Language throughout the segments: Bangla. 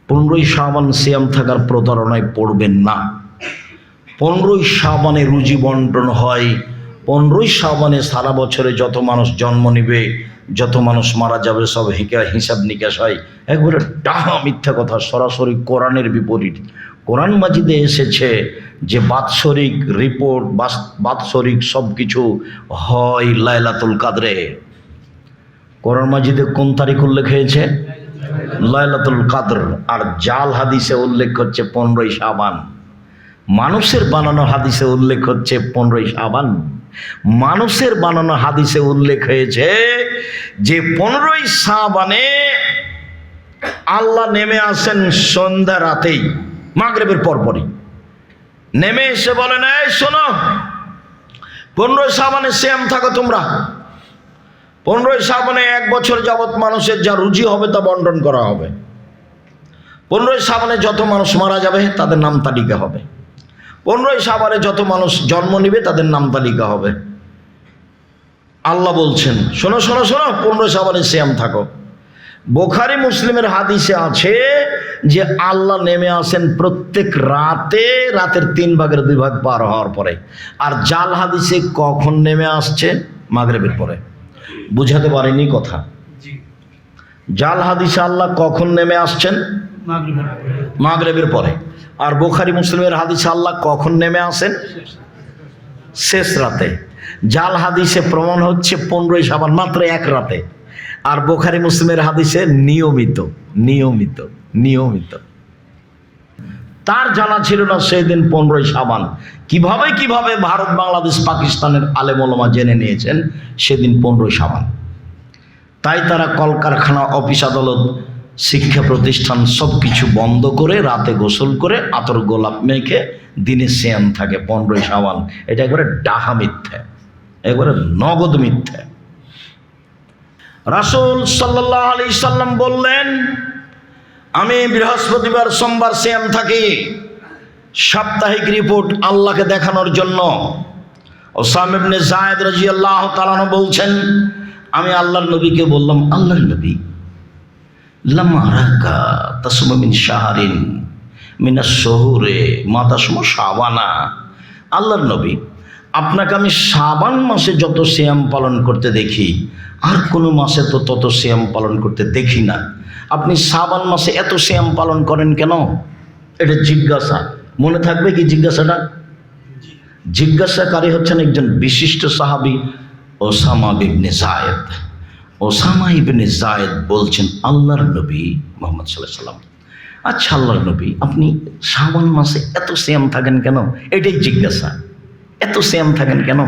15ই শাবান সিয়াম থাকার প্রতারণায় পড়বেন না। 15ই শাবানে রুজি বন্টন হয়। 15ই শাবানে সারা বছরে যত মানুষ জন্ম নিবে, যত মানুষ মারা যাবে, সব হিসাব নিকাশ হয়। একবারে ডাহা মিথ্যা কথা, সরাসরি কোরআনের বিপরীত। কোরআন মাজিদে এসেছে যে বাৎসরিক রিপোর্ট, বাৎসরিক সব কিছু হয় লাইলাতুল কাদরে। কোরআন মাজিদে কোন তারিখ উল্লেখ হয়েছে? লাইলাতুল কাদর। আর জাল হাদিসে উল্লেখ হচ্ছে 15ই শাবান। মানুষের বানানো হাদিসে উল্লেখ হচ্ছে 15ই শাবান। মানুষের বানানো হাদিসে উল্লেখ হয়েছে যে 15ই শাবানে আল্লাহ নেমে আসেন সন্ধ্যা রাতেই, মাগরিবের পরপরই নেমে এসে বলেন, এই শোনো, 15ই শাবানে সিয়াম থাকো তোমরা। 15ই শাবানে 1 বছর যাবৎ মানুষের যা রুজি হবে তা বন্টন করা হবে। 15ই শাবানে যত মানুষ মারা যাবে তাদের নাম তালিকা হবে। 15ই শাবানে যত মানুষ জন্ম নিবে তাদের নাম তালিকা হবে। আল্লাহ বলছেন, শোনো শোনো শোনো, 15ই শাবানে সিয়াম থাকো। বুখারী মুসলিমের হাদিসে আছে যে আল্লাহ নেমে আসেন প্রত্যেক রাতে, রাতের 3 ভাগের 2 ভাগ পার হওয়ার পরে। আর জাল হাদিসে কখন নেমে আসছে? মাগরিবের পরে। বুঝাতে পারিনি কথা? জাল হাদিসে আল্লাহ কখন নেমে আসছেন? মাগরিবের পরে। আর বুখারী মুসলিমের হাদিসে আল্লাহ কখন নেমে আসেন? শেষ রাতে। জাল হাদিসে প্রমাণ হচ্ছে 15ই শাবান মাত্র 1 রাতে। আর বুখারী মুসলিমের হাদিসে নিয়মিত নিয়মিত নিয়মিত। তার জানা ছিল না সেদিন 15ই শাবান। কিভাবে ভারত, বাংলাদেশ, পাকিস্তানের আলেম ওলামা জেনে নিয়েছেন সেদিন 15ই শাবান। তাই তারা কলকারখানা, অফিস আদালত, শিক্ষা প্রতিষ্ঠান সব কিছু বন্ধ করে রাতে গোসল করে আতর গোলাপ মেখে দিনে সিয়াম থাকে 15ই শাবান। এটা একবারে ডাহা মিথ্যা, একবারে নগদ মিথ্যা। রাসূল সাল্লাল্লাহু আলাইহি সাল্লাম বললেন, আমি বৃহস্পতিবার সোমবার সিয়াম থাকি, সাপ্তাহিক রিপোর্ট আল্লাহকে দেখানোর জন্য। ওসামা ইবনে যায়েদ রাদিয়াল্লাহু তাআলা বলছেন, আমি আল্লাহর নবীকে বললাম, আল্লাহর নবী, লাম আরাকা তাসুমু মিন শাহরিন মিনাশ শুহুরে মা তাসুমু শাবানা। আল্লাহর নবী, আপনাকে আমি শাবান মাসে যত সিয়াম পালন করতে দেখি, আর কোনো মাসে তো তত সিয়াম পালন করতে দেখি না। আপনি শাবান মাসে এত সিয়াম পালন করেন কেন? এটা জিজ্ঞাসা। মনে থাকবে কি জিজ্ঞাসাটা? জিজ্ঞাসাকারী হচ্ছেন একজন বিশিষ্ট সাহাবী ওসামা ইবনে যায়েদ। ওসামা ইবনে যায়েদ বলছেন, আল্লাহর নবী মুহাম্মদ সাল্লাল্লাহু আলাইহি ওয়াসাল্লাম, আচ্ছা আল্লাহর নবী, আপনি শাবান মাসে এত সিয়াম থাকেন কেন? এটাই জিজ্ঞাসা, এত সিয়াম থাকেন কেন?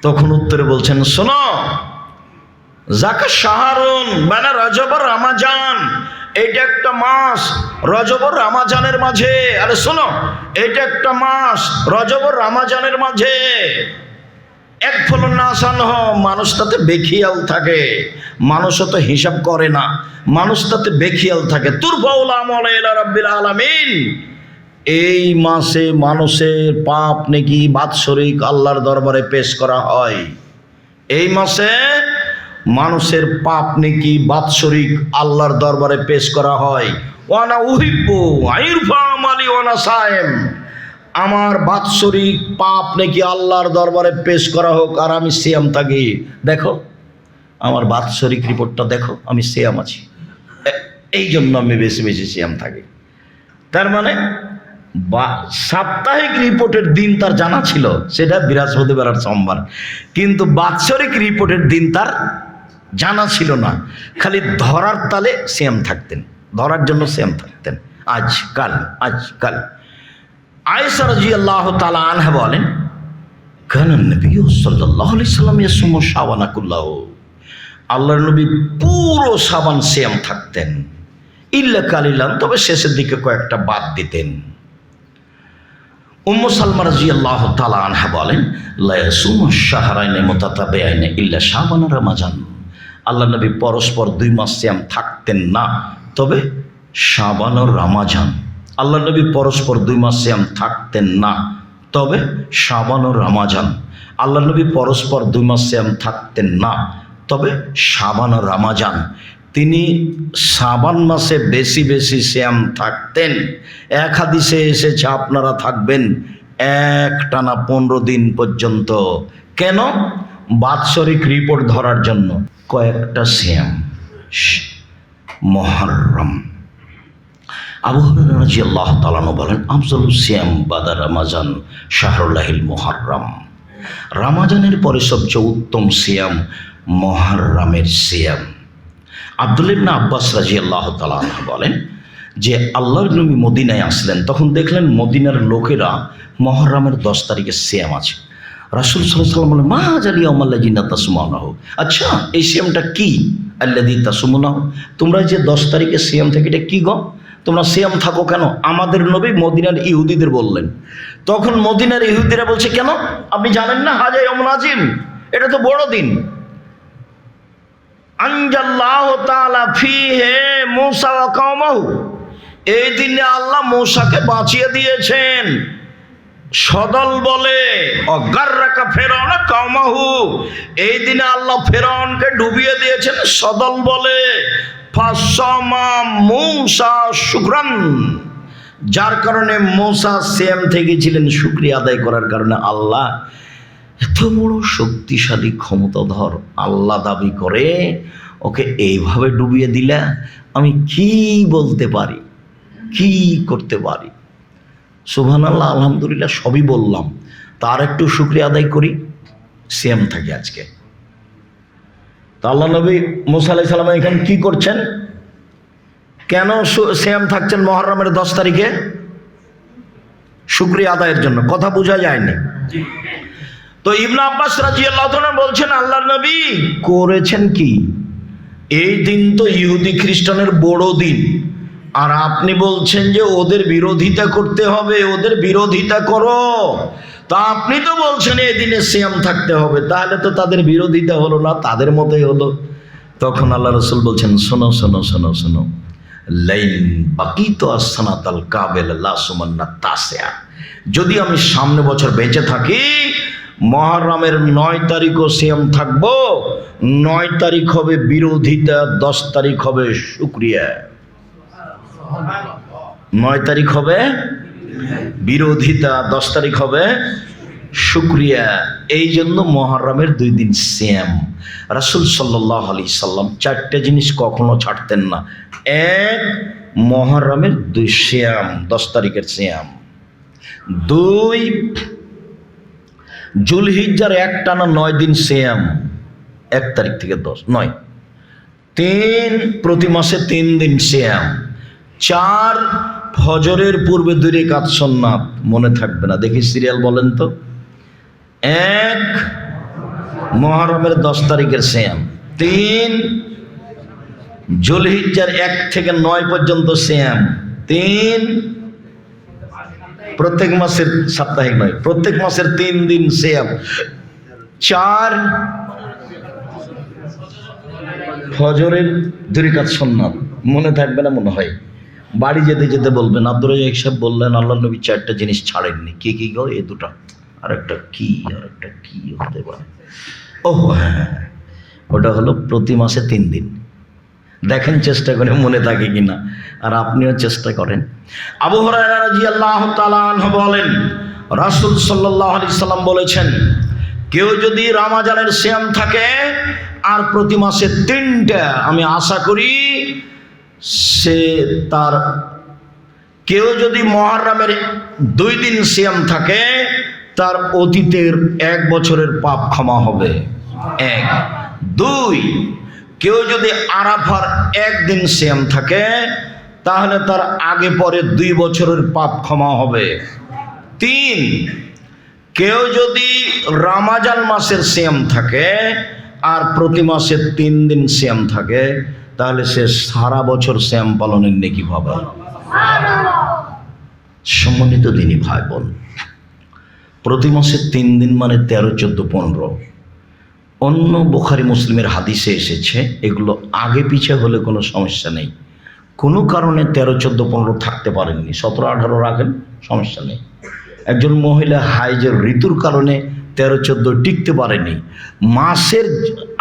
তখন উত্তরে বলছেন, শোনো, যাকা শাহরুন মানে রজব আর রমাজান, এটা একটা মাস রজব আর রমাজানের মাঝে। আরে শোনো, এটা একটা মাস রজব আর রমাজানের মাঝে। এক ফলন না আসান মানুষ তাতে বেখিয়াল থাকে, মানুষও তো হিসাব করে না, মানুষ তাতে বেখিয়াল থাকে। তুরফাউল আমাল ইলা রাব্বিল আলামিন। এই মাসে মানুষের পাপ নেকি বাৎসরিক আল্লাহর দরবারে পেশ করা হয়। এই মাসে মানুষের পাপ নেকি বাৎসরিক আল্লাহর দরবারে পেশ করা হয়। ওয়ানা উহিব্বু আইরফা আমালি ওয়ানা সায়েম। আমার বাৎসরিক পাপ নাকি আল্লাহর দরবারে পেশ করা হোক আর আমি সিয়াম থাকি। দেখো আমার বাৎসরিক রিপোর্টটা দেখো, আমি সিয়াম আছি, এই জন্য আমি বেশি বেশি সিয়াম থাকি। তার মানে সাপ্তাহিক রিপোর্টের দিন তার জানা ছিল, সেটা বৃহস্পতিবার আর সোমবার, কিন্তু বাৎসরিক রিপোর্টের দিন তার জানা ছিল না। খালি ধরার তালে সিয়াম থাকতেন, ধরার জন্য সিয়াম থাকতেন, আজ কাল আজ কাল। আয়েশা রাদিয়াল্লাহু তাআলা আনহা বলেন, কানা নবী সাল্লাল্লাহু আলাইহি সাল্লাম ইয়াসুমু শাবানা কুল্লাহু। আল্লাহর নবী পুরো শাবান সিয়াম থাকতেন, ইল্লা কালিলান, তবে শেষের দিকে কয়েকটা বাদ দিতেন। উম্মু সালমা রাদিয়াল্লাহু তাআলা আনহা বলেন, লা ইয়াসুমু শাহরাইনি মুতাতাবিআইনি ইল্লা শাবান আর রমাজান। আল্লাহর নবী পরস্পর 2 মাস সিয়াম থাকতেন না, তবে শাবান আর রমাজান। আল্লাহর নবী পরস্পর 2 মাস সিয়াম থাকতেন না, তবে শাবান ও রমাজান। আল্লাহর নবী পরস্পর 2 মাস সিয়াম থাকতেন না, তবে শাবান ও রমাজান। তিনি শাবান মাসে বেশি বেশি সিয়াম থাকতেন। এক হাদিসে এসেছে আপনারা থাকবেন একটানা 15 দিন পর্যন্ত। কেন? বাৎসরিক রিপোর্ট ধরার জন্য। কয়েকটা সিয়াম মুহররম। আবু হুরায়রা রাদিয়াল্লাহু তাআলা বলেন, আফজালুস সিয়াম বাদা রমাজান শাহরুল্লাহিল মুহররম। রমাজানের পরে সবচেয়ে উত্তম সিয়াম মুহররমের সিয়াম। আব্দুল্লাহ ইবনে আব্বাস রাদিয়াল্লাহু তাআলা বলেন যে আল্লাহর নবী মদিনায় আসলেন, তখন দেখলেন মদিনার লোকেরা মুহররমের 10 তারিখে সিয়াম আছে। রাসূল সাল্লাল্লাহু আলাইহি ওয়াসাল্লাম বলেন, মা হাযাল ইয়াউমাল্লাযিনা তাসুমুনাহু। আচ্ছা, এই সিয়ামটা কি? আল্লাযী তাসুমুনাহু, তোমরা যে 10 তারিখে সিয়াম থাকে এটা কি গো? তোমরা সিয়াম থাকো কেন? আমাদের নবী মদিনার ইহুদিদের বললেন। তখন মদিনার ইহুদিরা বলছে, কেন আপনি জানেন না হাজা ইয়াউমুল আযীম, এটা তো বড় দিন। আনজাল্লাহু তাআলা ফীহি মূসা ওয়া কওমাহু, এই দিনে আল্লাহ মূসাকে বাঁচিয়ে দিয়েছেন সদল বলে। অগাররাকা ফিরআউন কওমাহু, এই দিনে আল্লাহ ফিরআউনকে ডুবিয়ে দিয়েছেন সদল বলে। ফাসামা মূসা শুকরান, যার কারণে মূসা সিয়াম থেকে ছিলেন শুকরিয়া আদায় করার কারণে। আল্লাহ এত বড় শক্তিশালী ক্ষমতাধর আল্লাহ দাবি করে ওকে এইভাবে ডুবিয়ে দিলা, আমি কি বলতে পারি, কি করতে পারি? সুবহানাল্লাহ, আলহামদুলিল্লাহ সবই বললাম, তার একটু শুকরিয়া আদায় করি, সিয়াম থাকে আজকে। তা আল্লাহ নবী মুসা আলাইহিস সালাম এখানে কি করছেন? কেন সিয়াম থাকছেন মুহররমের 10 তারিখে? শুকরিয়া আদায়ের জন্য। কথা বোঝা যায়নি? তো ইবনে আব্বাস রাদিয়াল্লাহু তাআলা বলছেন, আল্লাহর নবী করেছেন কি? এই দিন তো ইহুদি খ্রিস্টানের বড় দিন, আর আপনি বলছেন যে ওদের বিরোধিতা করতে হবে, ওদের বিরোধিতা করো। তা আপনি তো বলছেন এই দিনে সিয়াম থাকতে হবে, তাহলে তো তাদের বিরোধিতা হলো না, তাদের মতোই হলো। তখন আল্লাহ রাসূল বলছেন, শোনো শোনো শোনো শোনো, লাইন বাকিতু আসসানাতাল কাবিল লা সুমান্না তাসিয়া, যদি আমি সামনে বছর বেঁচে থাকি মুহররমের 9 তারিখও সিয়াম থাকবো। 9 তারিখ হবে বিরোধিতা, 10 তারিখ হবে শুকরিয়া। 9 তারিখ হবে বিরোধিতা, 10 তারিখ হবে শুকরিয়া। এই জন্য মুহররমের 2 দিন সিয়াম। রাসূল সাল্লাল্লাহু আলাইহি সাল্লাম 4টে জিনিস কখনো ছাড়তেন না। 1, মুহররমের 2 সিয়াম, 10 তারিখের সিয়াম। 2, জুলহিজ্জার একটানা 9 দিন সিয়াম, 1 তারিখ থেকে 9। 3, প্রতি মাসে 3 দিন সিয়াম। 4, ফজরের পূর্বে 2 রাকাত সুন্নাত। মনে থাকবে না, দেখি সিরিয়াল বলেন তো। 1, মুহররমের 10 তারিখের সিয়াম। 3, জুলহিজ্জার 1 থেকে 9 পর্যন্ত সিয়াম। 3, প্রত্যেক মাসের, সাপ্তাহিক নয়, প্রত্যেক মাসের 3 দিন সিয়াম। 4, ফজরের 2 রাকাত সুন্নাত। মনে থাকবে না মনে হয়, বাড়ি যেতে যেতে বলবেন। আব্দুর রাজ্জাক সাহেব বললেন আল্লাহ নবী 4টা জিনিস ছাড়েননি। কি কি গো? এই 2টা, আরেকটা কি হতে পারে? ও হ্যাঁ, ওটা হলো প্রতি মাসে 3 দিন। দেখেন চেষ্টা করে মনে থাকে কিনা, আর আপনিও চেষ্টা করেন। আবু হুরায়রা রাদিয়াল্লাহু তাআলা আনহু বলেন, রাসূল সাল্লাল্লাহু আলাইহি সাল্লাম বলেছেন, কেউ যদি রমজানের সিয়াম থাকে আর প্রতি মাসে 3টা, আমি আশা করি সে তার, কেউ যদি মুহররমের 2 দিন সিয়াম থাকে তার অতীতের 1 বছরের পাপ ক্ষমা হবে। 1, 2, কেউ যদি আরাফার 1 দিন সিয়াম থাকে তাহলে তার আগে পরে 2 বছরের পাপ ক্ষমা হবে। 3, কেউ যদি রমজান মাসের সিয়াম থাকে আর প্রতি মাসে 3 দিন সিয়াম থাকে তাহলে সে সারা বছর সিয়াম পালনের নেকি পাবে। সম্মানিত দিনী ভাই বোন, প্রতি মাসে 3 দিন মানে 13, 14, 15। অন্য বুখারী মুসলিমের হাদিসে এসেছে, এগুলো আগে পিছে হলে কোনো সমস্যা নেই। কোনো কারণে 13, 14, 15 থাকতে পারেননি, 17, 18 রাখেন, সমস্যা নেই। একজন মহিলা হাইজের ঋতুর কারণে 13, 14 টিকতে পারেনি, মাসের,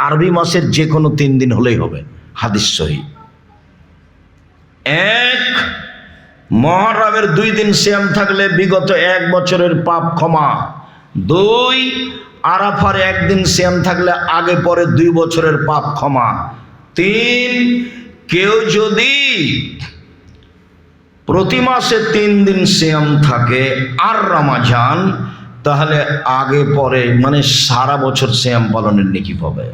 আরবি মাসের যে কোনো 3 দিন হলেই হবে, হাদিস সহিহ। এক, মুহররমের 2 দিন সিয়াম থাকলে বিগত 1 বছরের পাপ ক্ষমা। 2, আরাফার 1 দিন সিয়াম থাকলে আগে পরে 2 বছরের পাপ ক্ষমা। 3, কেউ যদি প্রতি মাসে 3 দিন সিয়াম থাকে আর রমজান, তাহলে আগে পরে মানে সারা বছর সিয়াম পালনের নেকি পাবে।